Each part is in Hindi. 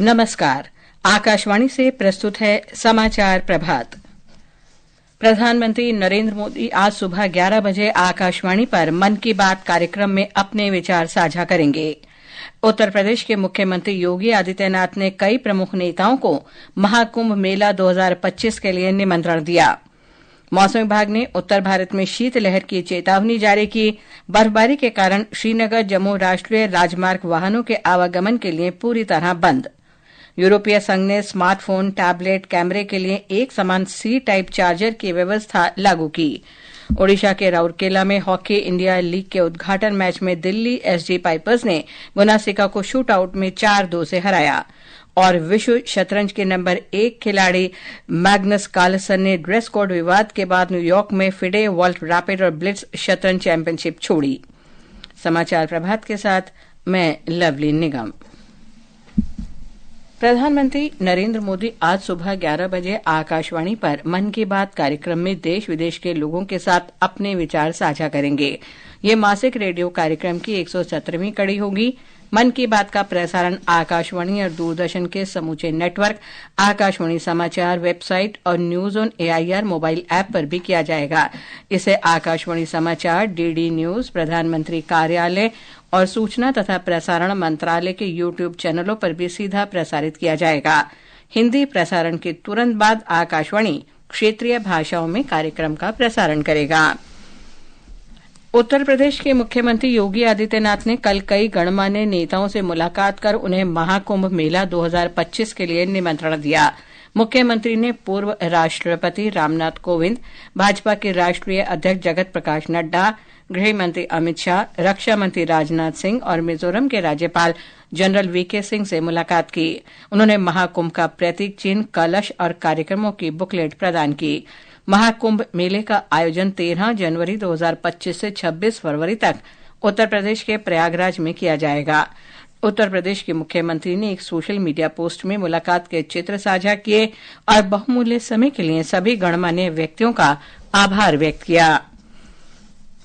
नमस्कार। आकाशवाणी से प्रस्तुत है समाचार प्रभात। प्रधानमंत्री नरेंद्र मोदी आज सुबह 11 बजे आकाशवाणी पर मन की बात कार्यक्रम में अपने विचार साझा करेंगे। उत्तर प्रदेश के मुख्यमंत्री योगी आदित्यनाथ ने कई प्रमुख नेताओं को महाकुंभ मेला 2025 के लिए निमंत्रण दिया। मौसम विभाग ने उत्तर भारत में शीतलहर की चेतावनी जारी की। बर्फबारी के कारण श्रीनगर जम्मू राष्ट्रीय राजमार्ग वाहनों के आवागमन के लिए पूरी तरह बंद। यूरोपीय संघ ने स्मार्टफोन, टैबलेट, कैमरे के लिए एक समान सी टाइप चार्जर की व्यवस्था लागू की। ओडिशा के राउरकेला में हॉकी इंडिया लीग के उद्घाटन मैच में दिल्ली एसजी पाइपर्स ने गुनासिका को शूट आउट में 4-2 से हराया। और विश्व शतरंज के नंबर 1 खिलाड़ी मैग्नस कार्लसन ने ड्रेस कोड विवाद के बाद न्यूयॉर्क में फिडे वर्ल्ड रैपिड और ब्लिट्ज शतरंज चैंपियनशिप छोड़ी। समाचार प्रभात के साथ मैं लवली निगम। प्रधानमंत्री नरेंद्र मोदी आज सुबह 11 बजे आकाशवाणी पर मन की बात कार्यक्रम में देश विदेश के लोगों के साथ अपने विचार साझा करेंगे। ये मासिक रेडियो कार्यक्रम की 117वीं कड़ी होगी। मन की बात का प्रसारण आकाशवाणी और दूरदर्शन के समूचे नेटवर्क, आकाशवाणी समाचार वेबसाइट और news on AIR mobile app पर भी किया जाएगा। इसे आकाशवाणी समाचार, डीडी न्यूज, प्रधानमंत्री कार्यालय और सूचना तथा प्रसारण मंत्रालय के यूट्यूब चैनलों पर भी सीधा प्रसारित किया जाएगा। हिंदी प्रसारण के तुरंत बाद आकाशवाणी क्षेत्रीय भाषाओं में कार्यक्रम का प्रसारण करेगा। उत्तर प्रदेश के मुख्यमंत्री योगी आदित्यनाथ ने कल कई गणमान्य नेताओं से मुलाकात कर उन्हें महाकुंभ मेला 2025 के लिए निमंत्रण दिया। मुख्यमंत्री ने पूर्व राष्ट्रपति रामनाथ कोविंद, भाजपा के राष्ट्रीय अध्यक्ष जगत प्रकाश नड्डा, गृह मंत्री अमित शाह, रक्षा मंत्री राजनाथ सिंह और मिजोरम के राज्यपाल जनरल वीके सिंह से मुलाकात की। उन्होंने महाकुंभ का प्रतीक चिन्ह, कलश और कार्यक्रमों की बुकलेट प्रदान की। महाकुंभ मेले का आयोजन 13 जनवरी 2025 से 26 फरवरी तक उत्तर प्रदेश के प्रयागराज में किया जाएगा। उत्तर प्रदेश के मुख्यमंत्री ने एक सोशल मीडिया पोस्ट में मुलाकात के चित्र साझा किए और बहुमूल्य समय के लिए सभी गणमान्य व्यक्तियों का आभार व्यक्त किया।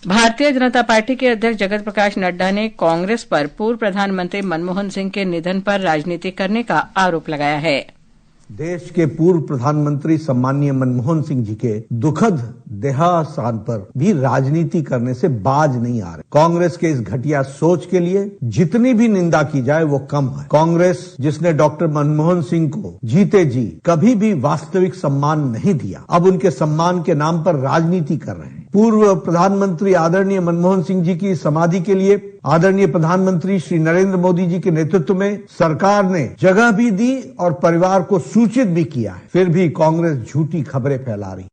भारतीय जनता पार्टी के अध्यक्ष जगत प्रकाश नड्डा ने कांग्रेस पर पूर्व प्रधानमंत्री मनमोहन सिंह के निधन पर राजनीति करने का आरोप लगाया है। देश के पूर्व प्रधानमंत्री सम्मानीय मनमोहन सिंह जी के दुखद देहावसान पर भी राजनीति करने से बाज नहीं आ रहे। कांग्रेस के इस घटिया सोच के लिए जितनी भी निंदा की जाए वो कम है। कांग्रेस जिसने डॉक्टर मनमोहन सिंह को जीते जी कभी भी वास्तविक सम्मान नहीं दिया, अब उनके सम्मान के नाम पर राजनीति कर रहे हैं। पूर्व प्रधानमंत्री आदरणीय मनमोहन सिंह जी की समाधि के लिए आदरणीय प्रधानमंत्री श्री नरेंद्र मोदी जी के नेतृत्व में सरकार ने जगह भी दी और परिवार को सूचित भी किया है, फिर भी कांग्रेस झूठी खबरें फैला रही।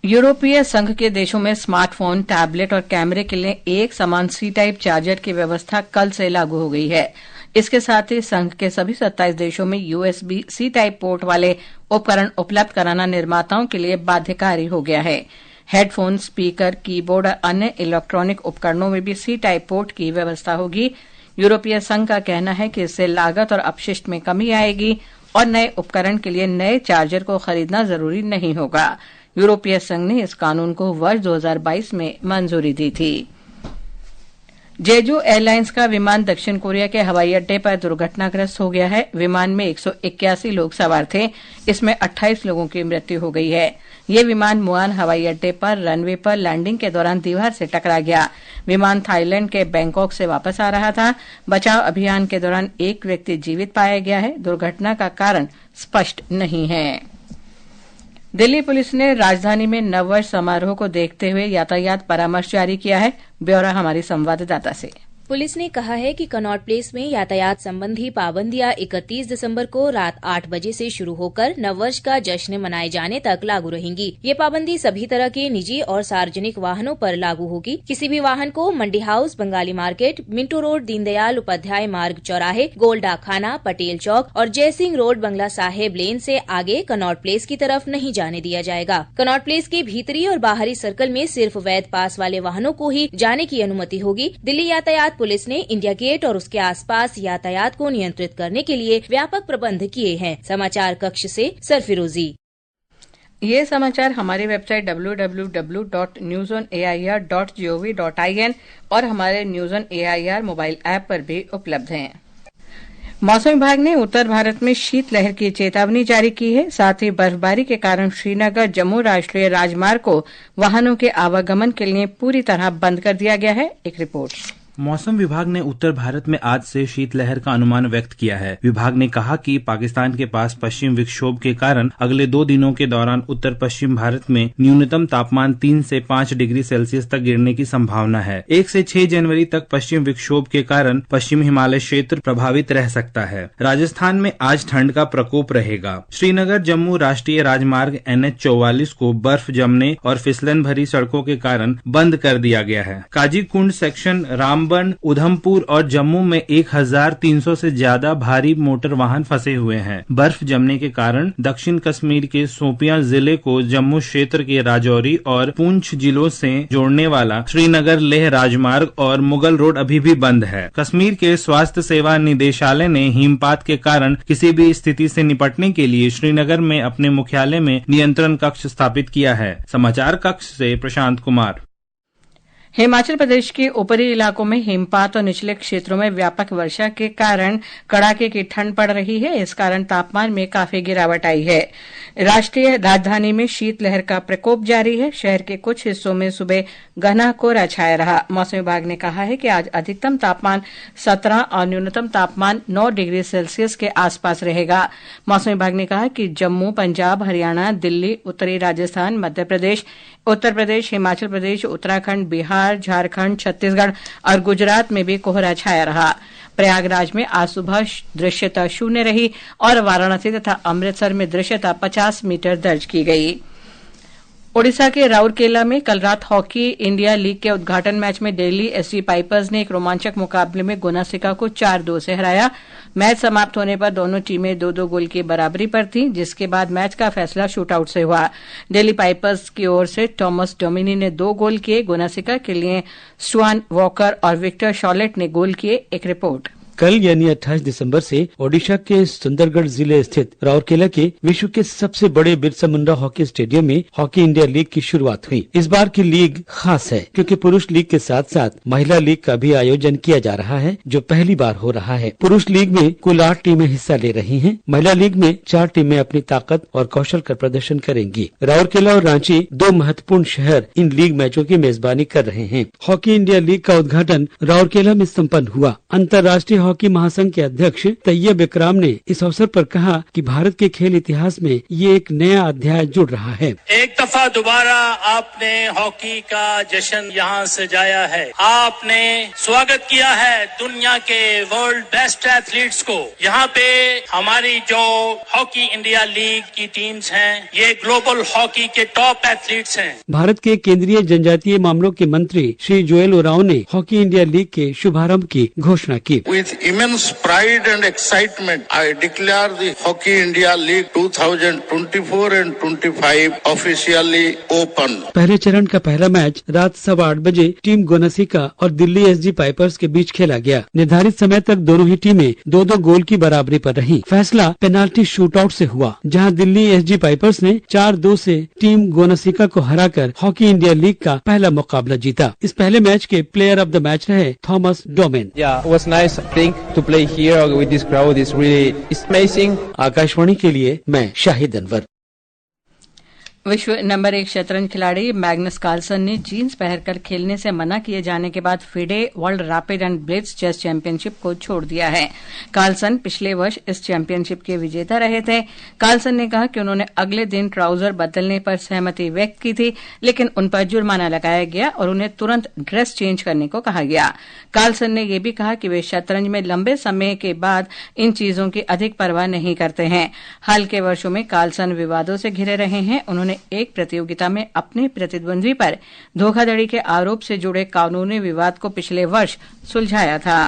यूरोपीय संघ के देशों में स्मार्टफोन, टैबलेट और कैमरे के लिए एक समान सी टाइप चार्जर की व्यवस्था कल से लागू हो गई है। इसके साथ ही संघ के सभी 27 देशों में यूएसबी सी टाइप पोर्ट वाले उपकरण उपलब्ध कराना निर्माताओं के लिए बाध्यकारी हो गया है। हेडफोन, स्पीकर, कीबोर्ड और अन्य इलेक्ट्रॉनिक उपकरणों में भी सी टाइप पोर्ट की व्यवस्था होगी। यूरोपीय संघ का कहना है कि इससे लागत और अपशिष्ट में कमी आएगी और नए उपकरण के लिए नए चार्जर को खरीदना जरूरी नहीं होगा। यूरोपीय संघ ने इस कानून को वर्ष 2022 में मंजूरी दी थी। जेजू एयरलाइंस का विमान दक्षिण कोरिया के हवाई अड्डे पर दुर्घटनाग्रस्त हो गया है। विमान में 181 लोग सवार थे। इसमें 28 लोगों की मृत्यु हो गई है। ये विमान मुआन हवाई अड्डे पर रनवे पर लैंडिंग के दौरान दीवार से टकरा गया। विमान थाईलैंड के बैंकॉक से वापस आ रहा था। बचाव अभियान के दौरान एक व्यक्ति जीवित पाया गया है। दुर्घटना का कारण स्पष्ट नहीं है। दिल्ली पुलिस ने राजधानी में नववर्ष समारोह को देखते हुए यातायात परामर्श जारी किया है। ब्यौरा हमारी संवाददाता से। पुलिस ने कहा है कि कनॉट प्लेस में यातायात संबंधी पाबंदियां 31 दिसंबर को रात 8 बजे से शुरू होकर नववर्ष का जश्न मनाए जाने तक लागू रहेंगी। ये पाबंदी सभी तरह के निजी और सार्वजनिक वाहनों पर लागू होगी। किसी भी वाहन को Mandi House, Bengali Market, Minto Road, Deendayal Upadhyay Marg चौराहे, गोल्डा खाना, पटेल चौक और जयसिंह रोड, बंगला साहेब लेन से आगे कनॉट प्लेस की तरफ नहीं जाने दिया जाएगा। कनॉट प्लेस के भीतरी और बाहरी सर्कल में सिर्फ वैध पास वाले वाहनों को ही जाने की अनुमति होगी। दिल्ली यातायात पुलिस ने इंडिया गेट और उसके आसपास यातायात को नियंत्रित करने के लिए व्यापक प्रबंध किए हैं। समाचार कक्ष से सरफिरोजी। ये समाचार हमारी वेबसाइट www.newsonair.gov.in और हमारे news on AIR mobile app पर भी उपलब्ध हैं। मौसम विभाग ने उत्तर भारत में शीतलहर की चेतावनी जारी की है। साथ ही बर्फबारी के कारण श्रीनगर जम्मू राष्ट्रीय राजमार्ग को वाहनों के आवागमन के लिए पूरी तरह बंद कर दिया गया है। एक रिपोर्ट। मौसम विभाग ने उत्तर भारत में आज से शीतलहर का अनुमान व्यक्त किया है। विभाग ने कहा कि पाकिस्तान के पास पश्चिम विक्षोभ के कारण अगले 2 दिनों के दौरान उत्तर पश्चिम भारत में न्यूनतम तापमान 3 से 5 डिग्री सेल्सियस तक गिरने की संभावना है। 1 से 6 जनवरी तक पश्चिम विक्षोभ के कारण पश्चिम हिमालय क्षेत्र प्रभावित रह सकता है। राजस्थान में आज ठंड का प्रकोप रहेगा। श्रीनगर जम्मू राष्ट्रीय राजमार्ग NH-44 को बर्फ जमने और फिसलन भरी सड़कों के कारण बंद कर दिया गया है। काजीकुंड सेक्शन, रामबन, उधमपुर और जम्मू में 1300 से ज्यादा भारी मोटर वाहन फंसे हुए हैं। बर्फ जमने के कारण दक्षिण कश्मीर के शोपियां जिले को जम्मू क्षेत्र के राजौरी और पुंछ जिलों से जोड़ने वाला श्रीनगर लेह राजमार्ग और मुगल रोड अभी भी बंद है। कश्मीर के स्वास्थ्य सेवा निदेशालय ने हिमपात के कारण किसी भी स्थिति से निपटने के लिए श्रीनगर में अपने मुख्यालय में नियंत्रण कक्ष स्थापित किया है। समाचार कक्ष से प्रशांत कुमार। हिमाचल प्रदेश के ऊपरी इलाकों में हिमपात और निचले क्षेत्रों में व्यापक वर्षा के कारण कड़ाके की ठंड पड़ रही है। इस कारण तापमान में काफी गिरावट आई है। राष्ट्रीय राजधानी में शीतलहर का प्रकोप जारी है। शहर के कुछ हिस्सों में सुबह घना कोहरा छाया रहा। मौसम विभाग ने कहा है कि आज अधिकतम तापमान 17 और न्यूनतम तापमान 9 डिग्री सेल्सियस के आसपास रहेगा। मौसम विभाग ने कहा कि जम्मू, पंजाब, हरियाणा, दिल्ली, उत्तरी राजस्थान, मध्य प्रदेश, उत्तर प्रदेश, हिमाचल प्रदेश, उत्तराखंड, बिहार, झारखंड, छत्तीसगढ़ और गुजरात में भी कोहरा छाया रहा। प्रयागराज में आज सुबह दृश्यता 0 रही और वाराणसी तथा अमृतसर में दृश्यता 50 मीटर दर्ज की गई। ओडिशा के राउरकेला में कल रात हॉकी इंडिया लीग के उद्घाटन मैच में दिल्ली एसजी पाइपर्स ने एक रोमांचक मुकाबले में गुनासिका को 4-2 से हराया। मैच समाप्त होने पर दोनों टीमें 2-2 गोल की बराबरी पर थीं, जिसके बाद मैच का फैसला शूटआउट से हुआ। दिल्ली पाइपर्स की ओर से टॉमस डोमिनी ने 2 गोल किए। गुनासिका के लिए स्टुआन वॉकर और विक्टर शॉलेट ने गोल किए। एक रिपोर्ट। कल यानी 28 दिसंबर से ओडिशा के सुंदरगढ़ जिले स्थित राउरकेला के विश्व के सबसे बड़े बिरसा मुंडा हॉकी स्टेडियम में हॉकी इंडिया लीग की शुरुआत हुई। इस बार की लीग खास है क्योंकि पुरुष लीग के साथ साथ महिला लीग का भी आयोजन किया जा रहा है, जो पहली बार हो रहा है। पुरुष लीग में कुल 8 टीमें हिस्सा ले रही हैं। महिला लीग में 4 टीमें अपनी ताकत और कौशल का प्रदर्शन करेंगी। राउरकेला और रांची 2 महत्वपूर्ण शहर इन लीग मैचों की मेजबानी कर रहे हैं। हॉकी इंडिया लीग का उद्घाटन राउरकेला में सम्पन्न हुआ। अंतर्राष्ट्रीय हॉकी महासंघ के अध्यक्ष तैयब इकराम ने इस अवसर पर कहा कि भारत के खेल इतिहास में ये एक नया अध्याय जुड़ रहा है। एक दफा दोबारा आपने हॉकी का जश्न यहाँ सजाया है। आपने स्वागत किया है दुनिया के वर्ल्ड बेस्ट एथलीट्स को। यहाँ पे हमारी जो हॉकी इंडिया लीग की टीम्स हैं, ये ग्लोबल हॉकी के टॉप एथलीट्स हैं। भारत के केंद्रीय जनजातीय मामलों के मंत्री श्री जोएल ओराओ ने हॉकी इंडिया लीग के शुभारंभ की घोषणा की। Immense pride and excitement, I declare the Hockey India League 2024 and 25 officially open. पहले चरण का पहला मैच रात 8:15 बजे टीम गोनासिका और दिल्ली एसजी पाइपर्स के बीच खेला गया। निर्धारित समय तक दोनों ही टीमें 2-2 गोल की बराबरी पर रहीं। फैसला पेनाल्टी शूटआउट से हुआ, जहां दिल्ली एसजी पाइपर्स ने 4-2 से टीम गोनासिका को हराकर हॉकी इंडिया लीग का पहला मुकाबला जीता। इस पहले मैच के प्लेयर ऑफ द मैच रहे Thomas domain. was nice, I think, to play here with this crowd is really amazing. Akashvani के लिए मैं शाहिद अनवर। विश्व नंबर 1 शतरंज खिलाड़ी मैग्नस कार्लसन ने जीन्स पहनकर खेलने से मना किए जाने के बाद FIDE world rapid and blitz chess championship को छोड़ दिया है। कार्लसन पिछले वर्ष इस चैंपियनशिप के विजेता रहे थे। कार्लसन ने कहा कि उन्होंने अगले दिन ट्राउजर बदलने पर सहमति व्यक्त की थी, लेकिन उन पर जुर्माना लगाया गया और उन्हें तुरंत ड्रेस चेंज करने को कहा गया। कार्लसन ने यह भी कहा कि वे शतरंज में लंबे समय के बाद इन चीजों की अधिक परवाह नहीं करते हैं। हाल के वर्षों में कार्लसन विवादों से घिरे रहे हैं। उन्होंने एक प्रतियोगिता में अपने प्रतिद्वंद्वी पर धोखाधड़ी के आरोप से जुड़े कानूनी विवाद को पिछले वर्ष सुलझाया था।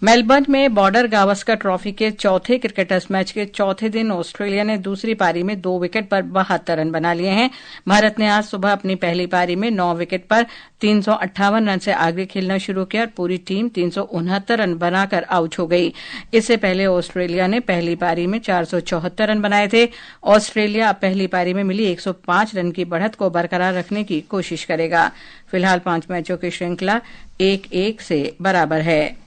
मेलबर्न में बॉर्डर गावस्कर ट्रॉफी के चौथे क्रिकेट टेस्ट मैच के चौथे दिन ऑस्ट्रेलिया ने दूसरी पारी में 2 विकेट पर 72 रन बना लिए हैं। भारत ने आज सुबह अपनी पहली पारी में 9 विकेट पर 358 रन से आगे खेलना शुरू किया और पूरी टीम 369 रन बनाकर आउट हो गई। इससे पहले ऑस्ट्रेलिया ने पहली पारी में 474 रन बनाए थे। ऑस्ट्रेलिया अब पहली पारी में मिली 105 रन की बढ़त को बरकरार रखने की कोशिश करेगा। फिलहाल 5 मैचों की श्रृंखला 1-1 से बराबर है।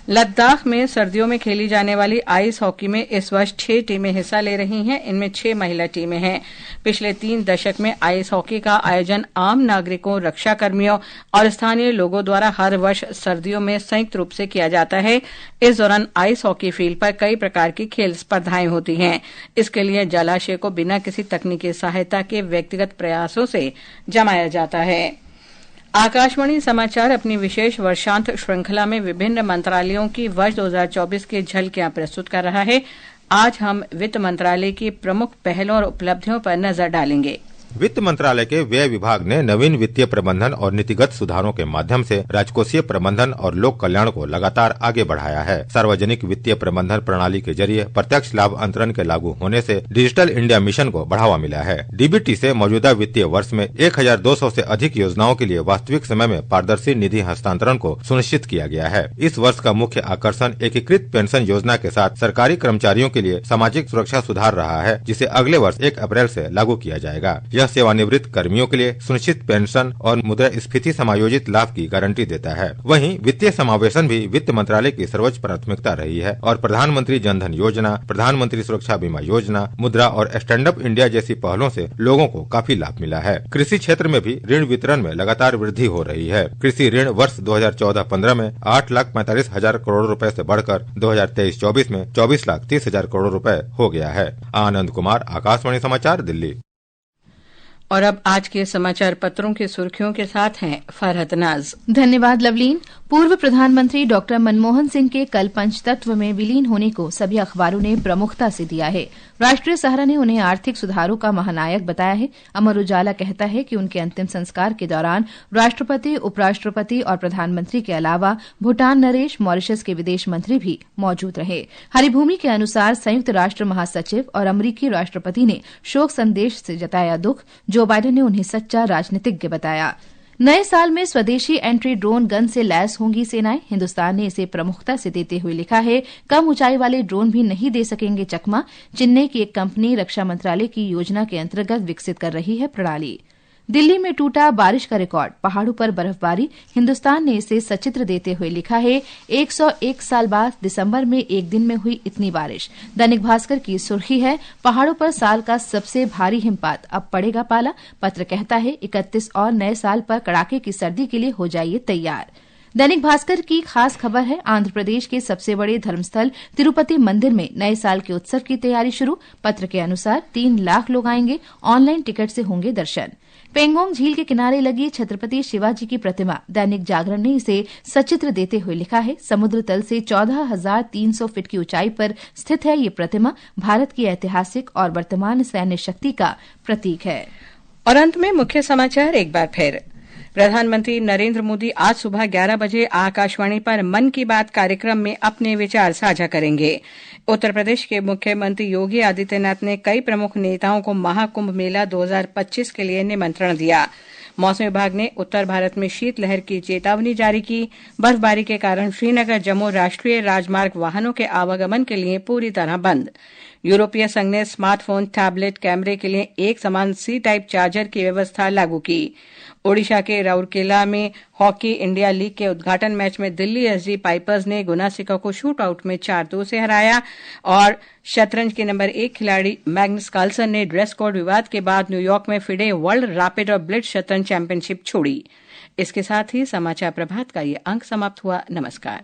लद्दाख में सर्दियों में खेली जाने वाली आइस हॉकी में इस वर्ष 6 टीमें हिस्सा ले रही हैं। इनमें 6 महिला टीमें हैं। पिछले 3 दशक में आइस हॉकी का आयोजन आम नागरिकों, रक्षा कर्मियों और स्थानीय लोगों द्वारा हर वर्ष सर्दियों में संयुक्त रूप से किया जाता है। इस दौरान आइस हॉकी फील्ड पर कई प्रकार की खेल स्पर्धाएं होती हैं। इसके लिए जलाशय को बिना किसी तकनीकी सहायता के व्यक्तिगत प्रयासों से जमाया जाता है। आकाशवाणी समाचार अपनी विशेष वर्षांत श्रृंखला में विभिन्न मंत्रालयों की वर्ष 2024 की झलकियां प्रस्तुत कर रहा है। आज हम वित्त मंत्रालय की प्रमुख पहलों और उपलब्धियों पर नजर डालेंगे। वित्त मंत्रालय के व्यय विभाग ने नवीन वित्तीय प्रबंधन और नीतिगत सुधारों के माध्यम से राजकोषीय प्रबंधन और लोक कल्याण को लगातार आगे बढ़ाया है। सार्वजनिक वित्तीय प्रबंधन प्रणाली के जरिए प्रत्यक्ष लाभ अंतरण के लागू होने से डिजिटल इंडिया मिशन को बढ़ावा मिला है। डीबीटी से मौजूदा वित्तीय वर्ष में 1200 से अधिक योजनाओं के लिए वास्तविक समय में पारदर्शी निधि हस्तांतरण को सुनिश्चित किया गया है। इस वर्ष का मुख्य आकर्षण एकीकृत पेंशन योजना के साथ सरकारी कर्मचारियों के लिए सामाजिक सुरक्षा सुधार रहा है, जिसे अगले वर्ष 1 अप्रैल से लागू किया जाएगा। सेवानिवृत्त कर्मियों के लिए सुनिश्चित पेंशन और मुद्रास्फीति समायोजित लाभ की गारंटी देता है। वहीं वित्तीय समावेशन भी वित्त मंत्रालय की सर्वोच्च प्राथमिकता रही है और प्रधानमंत्री जनधन योजना, प्रधानमंत्री सुरक्षा बीमा योजना, मुद्रा और स्टैंड अप इंडिया जैसी पहलों से लोगों को काफी लाभ मिला है। कृषि क्षेत्र में भी ऋण वितरण में लगातार वृद्धि हो रही है। कृषि ऋण वर्ष 2014-15 में 8,45,000 करोड़ रुपए से बढ़कर 2023-24 में 24,30,000 करोड़ रुपए हो गया है। आनंद कुमार, आकाशवाणी समाचार, दिल्ली। और अब आज के समाचार पत्रों की सुर्खियों के साथ हैं फरहत नाज। धन्यवाद लवलीन। पूर्व प्रधानमंत्री डॉक्टर मनमोहन सिंह के कल पंचतत्व में विलीन होने को सभी अखबारों ने प्रमुखता से दिया है। राष्ट्रीय सहारा ने उन्हें आर्थिक सुधारों का महानायक बताया है। अमर उजाला कहता है कि उनके अंतिम संस्कार के दौरान राष्ट्रपति, उपराष्ट्रपति और प्रधानमंत्री के अलावा भूटान नरेश, मॉरिशस के विदेश मंत्री भी मौजूद रहे। हरिभूमि के अनुसार संयुक्त राष्ट्र महासचिव और अमरीकी राष्ट्रपति ने शोक संदेश से जताया दुख। जो बाइडेन ने उन्हें सच्चा राजनीतिज्ञ बताया। नए साल में स्वदेशी एंट्री ड्रोन गन से लैस होंगी सेनाएं। हिंदुस्तान ने इसे प्रमुखता से देते हुए लिखा है, कम ऊंचाई वाले ड्रोन भी नहीं दे सकेंगे चकमा। चेन्नई की एक कंपनी रक्षा मंत्रालय की योजना के अंतर्गत विकसित कर रही है प्रणाली। दिल्ली में टूटा बारिश का रिकॉर्ड, पहाड़ों पर बर्फबारी। हिंदुस्तान ने इसे सचित्र देते हुए लिखा है, 101 साल बाद दिसंबर में एक दिन में हुई इतनी बारिश। दैनिक भास्कर की सुर्खी है, पहाड़ों पर साल का सबसे भारी हिमपात, अब पड़ेगा पाला। पत्र कहता है, 31 और नए साल पर कड़ाके की सर्दी के लिए हो जाइए तैयार। दैनिक भास्कर की खास खबर है, आंध्र प्रदेश के सबसे बड़े धर्मस्थल तिरुपति मंदिर में नए साल के उत्सव की तैयारी शुरू। पत्र के अनुसार 3 लाख लोग आएंगे, ऑनलाइन टिकट से होंगे दर्शन। पेंगोंग झील के किनारे लगी छत्रपति शिवाजी की प्रतिमा, दैनिक जागरण ने इसे सचित्र देते हुए लिखा है, समुद्र तल से 14,300 फीट की ऊंचाई पर स्थित है ये प्रतिमा, भारत की ऐतिहासिक और वर्तमान सैन्य शक्ति का प्रतीक है। और अंत में मुख्य समाचार एक बार फिर। प्रधानमंत्री नरेंद्र मोदी आज सुबह 11 बजे आकाशवाणी पर मन की बात कार्यक्रम में अपने विचार साझा करेंगे। उत्तर प्रदेश के मुख्यमंत्री योगी आदित्यनाथ ने कई प्रमुख नेताओं को महाकुंभ मेला 2025 के लिए निमंत्रण दिया। मौसम विभाग ने उत्तर भारत में शीतलहर की चेतावनी जारी की। बर्फबारी के कारण श्रीनगर जम्मू राष्ट्रीय राजमार्ग वाहनों के आवागमन के लिए पूरी तरह बंद। यूरोपीय संघ ने स्मार्टफोन, टैबलेट, कैमरे के लिए एक समान सी टाइप चार्जर की व्यवस्था लागू की। ओडिशा के राउरकेला में हॉकी इंडिया लीग के उद्घाटन मैच में दिल्ली एसजी पाइपर्स ने गुना सिका को शूट आउट में 4-2 से हराया। और शतरंज के नंबर 1 खिलाड़ी मैग्नस कार्लसन ने ड्रेस कोड विवाद के बाद न्यूयॉर्क में फिडे वर्ल्ड रैपिड और ब्लिट्ज शतरंज चैंपियनशिप छोड़ी। इसके साथ ही समाचार प्रभात का ये अंक समाप्त हुआ। नमस्कार।